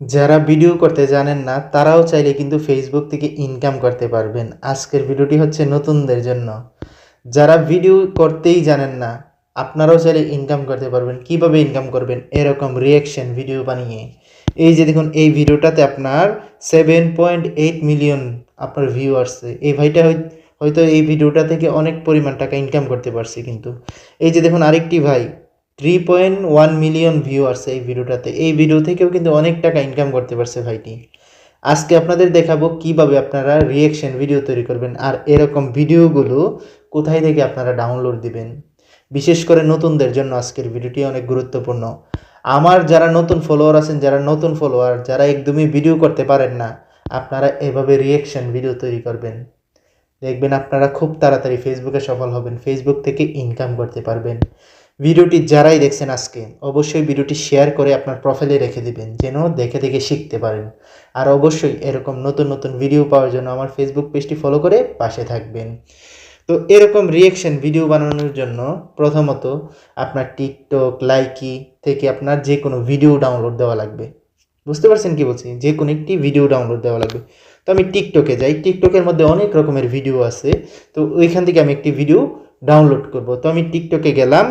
যারা ভিডিও করতে জানেন না তারাও চাইলে কিন্তু ফেসবুক থেকে ইনকাম করতে পারবেন। আজকের ভিডিওটি হচ্ছে নতুনদের জন্য। যারা ভিডিও করতেই জানেন না আপনারাও চাইলে ইনকাম করতে পারবেন। কিভাবে ইনকাম করবেন? এরকম রিয়াকশন ভিডিও বানিয়ে। এই যে দেখুন, এই ভিডিওটাতে আপনার 7.8 মিলিয়ন আপনার ভিউ আসছে। এই ভাইটা হয়তো এই ভিডিওটা থেকে অনেক পরিমাণ টাকা ইনকাম করতে পারছে। কিন্তু এই যে দেখুন, আরেকটি ভাই 3.1 মিলিয়ন ভিউ আসছে এই ভিডিওটাতে। এই ভিডিও থেকেও কিন্তু অনেক টাকা ইনকাম করতে পারছে ভাইটি। আজকে আপনাদের দেখাবো কিভাবে আপনারা রিয়াকশন ভিডিও তৈরি করবেন, আর এরকম ভিডিওগুলো কোথায় থেকে আপনারা ডাউনলোড দিবেন। বিশেষ করে নতুনদের জন্য আজকের ভিডিওটি অনেক গুরুত্বপূর্ণ। আমার যারা নতুন ফলোয়ার আছেন, যারা একদমই ভিডিও করতে পারেন না, আপনারা এভাবে রিয়াকশন ভিডিও তৈরি করবেন। দেখবেন আপনারা খুব তাড়াতাড়ি ফেসবুকে সফল হবেন, ফেসবুক থেকে ইনকাম করতে পারবেন। ভিডিওটি যারাই দেখছেন আজকে, অবশ্যই ভিডিওটি শেয়ার করে আপনার প্রোফাইলে রেখে দিবেন, যেন দেখে দেখে শিখতে পারেন। আর অবশ্যই এরকম নতুন নতুন ভিডিও পাওয়ার জন্য আমার ফেসবুক পেজটি ফলো করে পাশে থাকবেন। তো এরকম রিয়াকশন ভিডিও বানানোর জন্য প্রথমত আপনার টিকটক, লাইকি থেকে আপনার যে কোনো ভিডিও ডাউনলোড দেওয়া লাগবে। বুঝতে পারছেন কি বলছি? যে কোনো একটি ভিডিও ডাউনলোড দেওয়া লাগবে। তো আমি টিকটকে যাই, টিকটকের মধ্যে অনেক রকমের ভিডিও আছে। তো ওইখান থেকে আমি একটি ভিডিও ডাউনলোড করব। তো আমি টিকটকে গেলাম।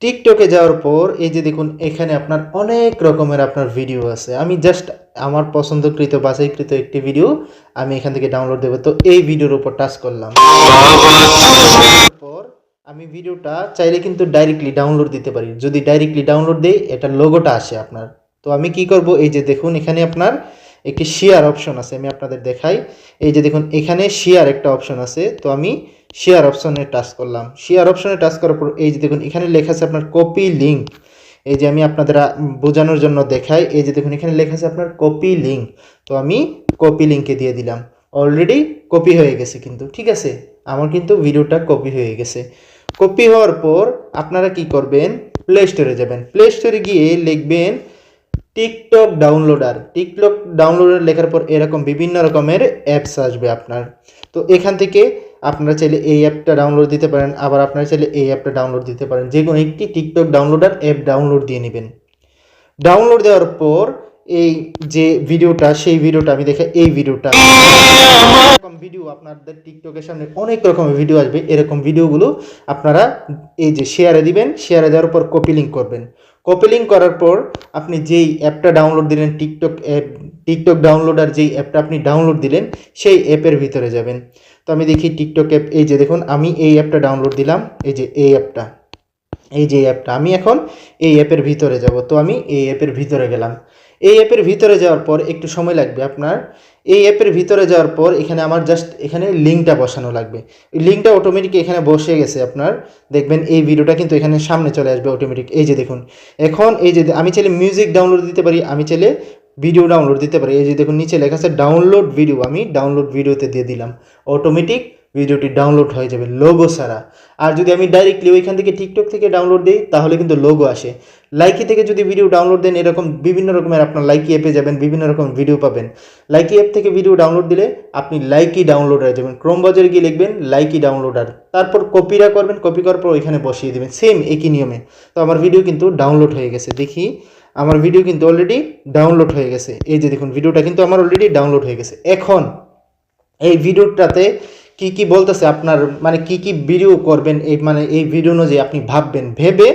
টিকটকে যাওয়ার পর এই যে দেখুন, এখানে আপনার অনেক রকমের আপনার ভিডিও আছে। আমি জাস্ট আমার পছন্দকৃত বাছাইকৃত একটি ভিডিও আমি এখান থেকে ডাউনলোড দেবো। তো এই ভিডিওর উপর টাচ করলাম। পর আমি ভিডিওটা চাইলে কিন্তু ডাইরেক্টলি ডাউনলোড দিতে পারি। যদি ডাইরেক্টলি ডাউনলোড দেই, এটা লোগোটা আসে আপনার। তো আমি কি করব, এই যে দেখুন এখানে আপনার একটি শেয়ার অপশন আছে, আমি আপনাদের দেখাই। এই যে দেখুন এখানে শেয়ার একটা অপশন আছে। তো আমি শেয়ার অপশনে টাচ করলাম। শেয়ার অপশনে টাচ করার পর এই যে দেখুন এখানে লেখা আছে আপনার কপি লিঙ্ক। এই যে আমি আপনাদের বোঝানোর জন্য দেখাই। এই যে দেখুন এখানে লেখা আছে আপনার কপি লিঙ্ক। তো আমি কপি লিঙ্কে দিয়ে দিলাম। অলরেডি কপি হয়ে গেছে কিন্তু, ঠিক আছে? আমার কিন্তু ভিডিওটা কপি হয়ে গেছে। কপি হওয়ার পর আপনারা কি করবেন, প্লে স্টোরে যাবেন। প্লে স্টোরে গিয়ে লিখবেন টিকটক ডাউনলোডার। টিকটক ডাউনলোডার লেখার পর এরকম বিভিন্ন রকমের অ্যাপস আসবে আপনার। তো এখান থেকে আপনারা চাইলে এই অ্যাপটা ডাউনলোড দিতে পারেন, আবার আপনারা চাইলে এই অ্যাপটা ডাউনলোড দিতে পারেন। যে কোনো একটি টিকটক ডাউনলোডার অ্যাপ ডাউনলোড দিয়ে নেবেন। ডাউনলোড দেওয়ার পর এই যে ভিডিওটা, সেই ভিডিওটা আমি দেখে এই ভিডিওটা এরকম ভিডিও আপনাদের টিকটকের সামনে অনেক রকমের ভিডিও আসবে। এরকম ভিডিওগুলো আপনারা এই যে শেয়ারে দিবেন। শেয়ারে দেওয়ার পর কপি লিঙ্ক করবেন। কপি লিঙ্ক করার পর আপনি যেই অ্যাপটা ডাউনলোড দিলেন, টিকটক অ্যাপ, টিকটক ডাউনলোডার যেই অ্যাপটা আপনি ডাউনলোড দিলেন, সেই অ্যাপের ভিতরে যাবেন। তো আমি দেখি টিকটক অ্যাপ। এই যে দেখুন আমি এই অ্যাপটা ডাউনলোড দিলাম। এই যে এই অ্যাপটা, এই যে অ্যাপটা, আমি এখন এই অ্যাপের ভিতরে যাব। তো আমি এই অ্যাপের ভিতরে গেলাম। এই অ্যাপের ভিতরে যাওয়ার পর একটু সময় লাগবে আপনার। এই অ্যাপের ভিতরে যাওয়ার পর এখানে আমার জাস্ট এখানে লিঙ্কটা বসানো লাগবে। এই লিঙ্কটা অটোমেটিক এখানে বসে গেছে আপনার। দেখবেন এই ভিডিওটা কিন্তু এখানে সামনে চলে আসবে অটোমেটিক। এই যে দেখুন এখন এই যে আমি চাইলে মিউজিক ডাউনলোড দিতে পারি, আমি চাইলে ভিডিও ডাউনলোড দিতে পারি। এই যে দেখুন নিচে লেখা আছে ডাউনলোড ভিডিও, আমি ডাউনলোড ভিডিওতে দিয়ে দিলাম। অটোমেটিক ভিডিওটি ডাউনলোড হয়ে যাবে লোগো ছাড়া। আর যদি আমি ডাইরেক্টলি ওইখান থেকে টিকটক থেকে ডাউনলোড দিই, তাহলে কিন্তু লোগো আসে। লাইকি থেকে যদি ভিডিও ডাউনলোড দেন, এরকম বিভিন্ন রকমের আপনার লাইকি অ্যাপে যাবেন, বিভিন্ন রকম ভিডিও পাবেন। লাইকি অ্যাপ থেকে ভিডিও ডাউনলোড দিলে আপনি লাইকি ডাউনলোডারে যাবেন, ক্রোম বাজারে গিয়ে লিখবেন লাইকি ডাউনলোডার, তারপর কপিটা করবেন। কপি করার পর ওইখানে বসিয়ে দেবেন, সেম একই নিয়মে। তো আমার ভিডিও কিন্তু ডাউনলোড হয়ে গেছে। দেখি আমার ভিডিও কিন্তু অলরেডি ডাউনলোড হয়ে গেছে। এই যে দেখুন ভিডিওটা কিন্তু আমার অলরেডি ডাউনলোড হয়ে গেছে। এখন এই ভিডিওটাতে কি কি বলতেছে আপনার, মানে কি কি ভিডিও করবেন, এই মানে এই ভিডিও অনুযায়ী আপনি ভাববেন, ভেবে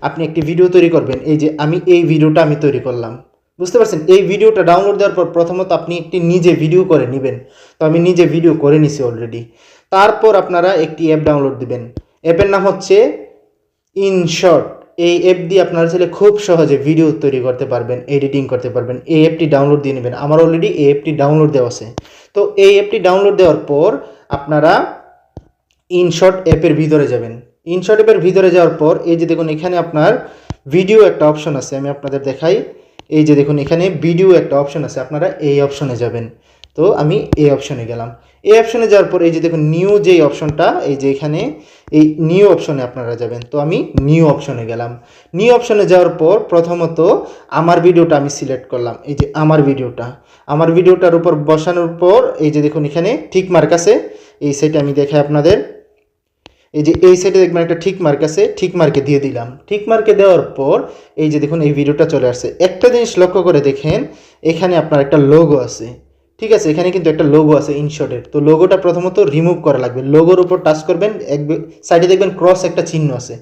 আপনি একটি ভিডিও তৈরি করবেন। এই যে আমি এই ভিডিওটা আমি তৈরি করলাম। বুঝতে পারছেন? এই ভিডিওটা ডাউনলোড দেওয়ার পর প্রথমত আপনি একটি নিজে ভিডিও করে নেবেন। তো আমি নিজে ভিডিও করে নিছি অলরেডি। তারপর আপনারা একটি অ্যাপ ডাউনলোড দিবেন। অ্যাপের নাম হচ্ছে ইনশর্ট। এই অ্যাপ দিয়ে আপনারা চাইলে খুব সহজে ভিডিও তৈরি করতে পারবেন, এডিটিং করতে পারবেন। এই অ্যাপটি ডাউনলোড দিয়ে নেবেন। আমার অলরেডি এই অ্যাপটি ডাউনলোড দেওয়া আছে। তো এই অ্যাপটি ডাউনলোড দেওয়ার পর আপনারা ইনশর্ট অ্যাপের ভিতরে যাবেন। ইনশর্ট অ্যাপের ভিতরে যাওয়ার পর এই যে দেখুন এখানে আপনার ভিডিও একটা অপশন আছে, আমি আপনাদের দেখাই। এই যে দেখুন এখানে ভিডিও একটা অপশন আছে, আপনারা এই অপশনে যাবেন। তো আমি এই অপশনে গেলাম। এই অপশনে যাওয়ার পর এই যে দেখুন নিউ যেই অপশনটা, এই যে এখানে এই নিউ অপশনে আপনারা যাবেন। তো আমি নিউ অপশনে গেলাম। নিউ অপশনে যাওয়ার পর প্রথমত আমার ভিডিওটা আমি সিলেক্ট করলাম। এই যে আমার ভিডিওটার উপর বসানোর পর এই যে দেখুন এখানে ঠিক মার্ক আছে। এই সাইটে আমি দেখাই আপনাদের। এই যে এই সাইডে দেখবেন একটা ঠিক মার্ক আছে, ঠিক মার্কে দিয়ে দিলাম। ঠিক মার্কে দেওয়ার পর এই যে দেখুন এই ভিডিওটা চলে আসছে। একটা জিনিস লক্ষ্য করে দেখেন, এখানে আপনার একটা লোগো আছে, ঠিক আছে, এখানে কিন্তু একটা লোগো আছে ইনশটের। তো লোগোটা প্রথমত রিমুভ করা লাগবে। লোগোর উপর টাচ করবেন, এক সাইডে দেখবেন ক্রস একটা চিহ্ন আছে,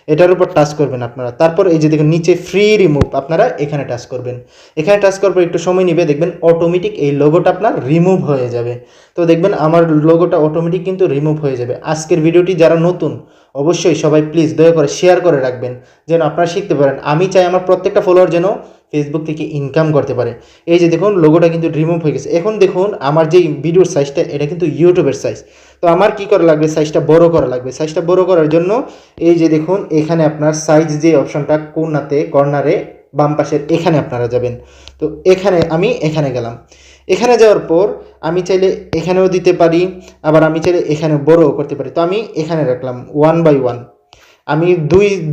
এটার উপর টাচ করবেন আপনারা। তারপর এই যে দেখুন নিচে ফ্রি রিমুভ, আপনারা এখানে টাচ করবেন। এখানে টাচ করার পর একটু সময় নেবে, দেখবেন অটোমেটিক এই লোগোটা আপনার রিমুভ হয়ে যাবে। তো দেখবেন আমার লোগোটা অটোমেটিক কিন্তু রিমুভ হয়ে যাবে। আজকের ভিডিওটি যারা নতুন অবশ্যই সবাই প্লিজ দয়া করে শেয়ার করে রাখবেন, যেন আপনারা শিখতে পারেন। আমি চাই আমার প্রত্যেকটা ফলোয়ার যেন ফেসবুক থেকে ইনকাম করতে পারে। এই যে দেখুন লোগোটা কিন্তু রিমুভ হয়ে গেছে। এখন দেখুন আমার যে ভিডিওর সাইজটা, এটা কিন্তু ইউটিউবের সাইজ। তো আমার কি করা লাগবে, সাইজটা বড় করা লাগবে। সাইজটা বড় করার জন্য এই যে দেখুন এখানে আপনার সাইজ যে অপশনটা কোণাতে কর্নারে বাম পাশের এখানে আপনারা যাবেন। তো আমি এখানে গেলাম। এখানে যাওয়ার পর আমি চাইলে এখানেও দিতে পারি, আবার আমি চাইলে এখানে বড়ও করতে পারি। তো আমি এখানে রাখলাম 1/1। আমি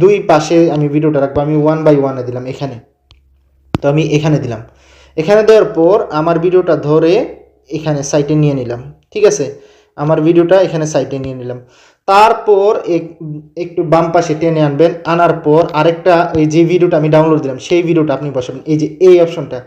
দুই পাশে আমি ভিডিওটা রাখবো। আমি 1/1 দিলাম এখানে। তো আমি এখানে দিলাম। এখানে দেওয়ার পর আমার ভিডিওটা ধরে এখানে সাইটে নিয়ে নিলাম, ঠিক আছে, আমার ভিডিওটা এখানে সাইটে নিয়ে নিলাম। তারপর একটু বাম পাশে টেনে আনবেন। আনার পর আরেকটা ওই যে ভিডিওটা আমি ডাউনলোড দিলাম সেই ভিডিওটা আপনি বসাবেন। এই যে এই অপশনটা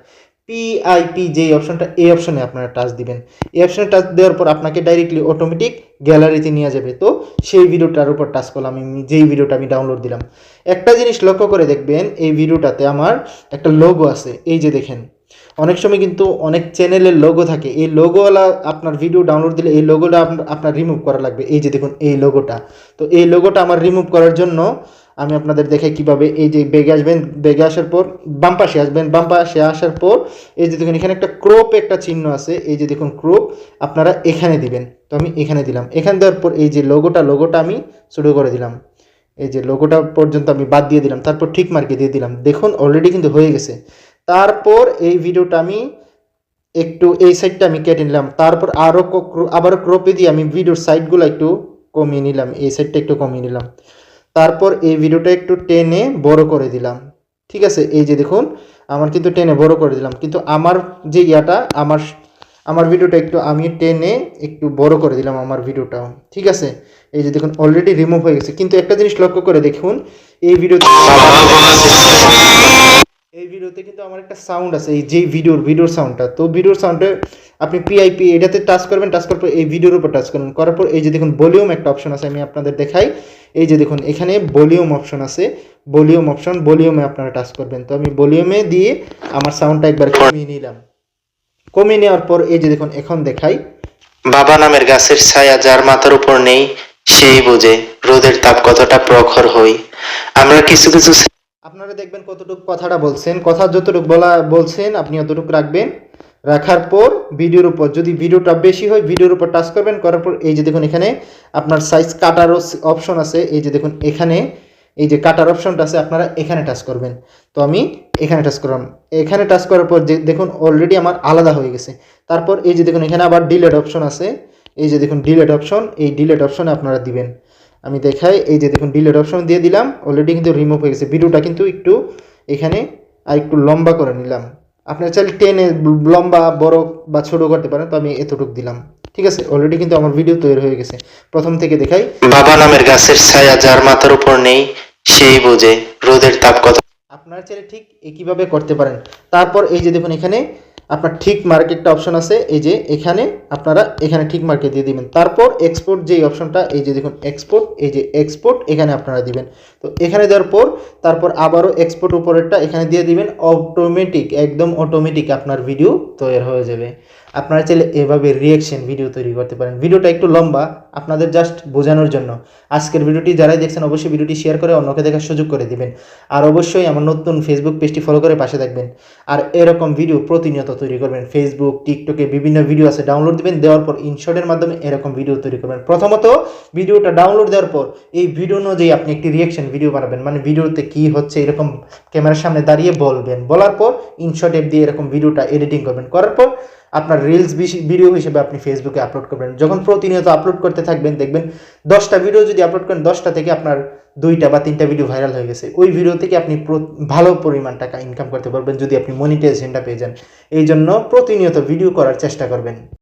পিআইপি, যে অপশনটা, এই অপশনে আপনারা টাচ দিবেন। এই অপশনে টাচ দেওয়ার পর আপনাকে ডাইরেক্টলি অটোমেটিক গ্যালারিতে নিয়ে যাবে। তো সেই ভিডিওটার উপর টাচ করলাম আমি, যেই ভিডিওটা আমি ডাউনলোড দিলাম। একটা জিনিস লক্ষ্য করে দেখবেন, এই ভিডিওটাতে আমার একটা লোগো আছে। এই যে দেখেন, অনেক সময় কিন্তু অনেক চ্যানেলের লোগো থাকে, এই লোগোওয়ালা আপনার ভিডিও ডাউনলোড দিলে এই লোগোটা আপনার রিমুভ করা লাগবে। এই যে দেখুন এই লোগোটা, তো এই লোগোটা আমার রিমুভ করার জন্য আমি আপনাদের দেখাই কিভাবে। এই যে বেগে আসবেন, বেগে আসার পর বাম পাশে আসবেন। বাম পাশে আসার পর এই যে দেখুন এখানে একটা ক্রপ একটা চিহ্ন আছে, এই যে দেখুন ক্রপ, আপনারা এখানে দিবেন। তো আমি এখানে দিলাম। এখানে দেওয়ার পর এই যে লোগোটা আমি শুরু করে দিলাম। এই যে লোগোটা পর্যন্ত আমি বাদ দিয়ে দিলাম, তারপর ঠিক মার্কে দিয়ে দিলাম। দেখুন অলরেডি কিন্তু হয়ে গেছে। তারপর এই ভিডিওটা আমি একটু এই সাইডটা আমি কেটে নিলাম। তারপর আবারও ক্রপে দিয়ে আমি ভিডিওর সাইডগুলো একটু কমিয়ে নিলাম, এই সাইডটা একটু কমিয়ে নিলাম। তারপর এই ভিডিওটা একটু টেনে বড় করে দিলাম, ঠিক আছে। এই যে দেখুন আমার কিন্তু টেনে বড় করে দিলাম, কিন্তু আমার যে আমার ভিডিওটা একটু আমি টেনে একটু বড় করে দিলাম আমার ভিডিওটাও, ঠিক আছে। এই যে দেখুন অলরেডি রিমুভ হয়ে গেছে। কিন্তু একটা জিনিস লক্ষ্য করে দেখুন, এই ভিডিওতে কিন্তু আমার একটা সাউন্ড আছে, এই যে ভিডিওর সাউন্ডটা। তো ভিডিওর সাউন্ডে আপনি পিআইপি এটাতে টাচ করবেন। টাচ করার পর এই ভিডিওর উপর টাচ করবেন। করার পর এই যে দেখুন ভলিউম একটা অপশন আছে, আমি আপনাদের দেখাই। এই যে দেখুন এখানে ভলিউম অপশন আছে, ভলিউমে আপনারা টাচ করবেন। তো আমি ভলিউমে দিয়ে আমার সাউন্ডটা একবার কমিয়ে নিলাম। কমিয়ে নেওয়ার পর এই যে দেখুন এখন দেখাই। বাবা নামের গাছের ছায়া যার মাথার উপর নেই, সেই বোঝে রোদের তাপ কতটা প্রখর হই। আমরা কিছু কিছু আপনারা দেখবেন কতটুকু কথাটা বলছেন, কথা যতটুকু বলছেন আপনি অতটুকু রাখবেন। রাখার পর ভিডিওর উপর, যদি ভিডিওটা বেশি হয় ভিডিওর উপর টাচ করবেন। করার পর এই যে দেখুন এখানে আপনার সাইজ কাটারও অপশন আছে। এই যে দেখুন এখানে এই যে কাটার অপশনটা আছে, আপনারা এখানে টাচ করবেন। তো আমি এখানে টাচ করলাম। এখানে টাচ করার পর যে দেখুন অলরেডি আমার আলাদা হয়ে গেছে। তারপর এই যে দেখুন এখানে আবার ডিলেট অপশন আছে। এই যে দেখুন ডিলেট অপশন, এই ডিলেট অপশনে আপনারা দিবেন। আমি দেখাই, এই যে দেখুন ডিলেট অপশন দিয়ে দিলাম। অলরেডি কিন্তু রিমুভ হয়ে গেছে। ভিডিওটা কিন্তু একটু এখানে আর একটু লম্বা করে নিলাম। আপনার চাইলে টেনে লম্বা বড় বা ছোট করতে পারেন। তো আমি এতটুকু দিলাম, ঠিক আছে। অলরেডি কিন্তু আমার ভিডিও তৈরি হয়ে গেছে। প্রথম থেকে দেখাই। বাবা নামের গাছের ছায়া যার মাথার উপর নেই, সেই বোঝে রোদের তাপ কত। আপনারা চাইলে ঠিক একইভাবে করতে পারেন। তারপর এই যে দেখুন এখানে আপনার ঠিক মার্ক একটা অপশন আছে, এই যে এখানে আপনারা এখানে ঠিক মার্কে দিয়ে দিবেন। তারপর এক্সপোর্ট যেই অপশনটা, এই যে দেখুন এক্সপোর্ট, এই যে এক্সপোর্ট এখানে আপনারা দিবেন। তো এখানে দেওয়ার পর তারপর আবারও এক্সপোর্ট উপরেরটা এখানে দিয়ে দিবেন। অটোমেটিক, একদম অটোমেটিক আপনার ভিডিও তৈরি হয়ে যাবে। আপনারা চাইলে এভাবে রিয়াকশন ভিডিও তৈরি করতে পারেন। ভিডিওটা একটু লম্বা, আপনাদের জাস্ট বোঝানোর জন্য। আজকের ভিডিওটি যারাই দেখছেন অবশ্যই ভিডিওটি শেয়ার করে অন্যকে দেখার সুযোগ করে দিবেন। আর অবশ্যই আমার নতুন ফেসবুক পেজটি ফলো করে পাশে থাকবেন। আর এরকম ভিডিও প্রতিনিয়ত তৈরি করবেন। ফেসবুক, টিকটকে বিভিন্ন ভিডিও আছে, ডাউনলোড দিবেন। দেওয়ার পর ইনশটের মাধ্যমে এরকম ভিডিও তৈরি করবেন। প্রথমত ভিডিওটা ডাউনলোড দেওয়ার পর এই ভিডিও অনুযায়ী আপনি একটি রিয়াকশন ভিডিও বানাবেন। মানে ভিডিওতে কি হচ্ছে এরকম ক্যামেরার সামনে দাঁড়িয়ে বলবেন। বলার পর ইনশট অ্যাপ দিয়ে এরকম ভিডিওটা এডিটিং করবেন। করার পর আপনার রিলস ভিডিও হিসেবে আপনি ফেসবুকে আপলোড করবেন। যখন প্রতিনিয়ত আপলোড করতে থাকবেন, দেখবেন 10টা ভিডিও যদি আপলোড করেন, 10টা থেকে আপনার 2টা বা 3টা ভিডিও ভাইরাল হয়ে গেছে। ওই ভিডিও থেকে আপনি ভালো পরিমাণ টাকা ইনকাম করতে পারবেন যদি আপনি মনিটাইজেশনটা পেয়ে যান। এই জন্য প্রতিনিয়ত ভিডিও করার চেষ্টা করবেন।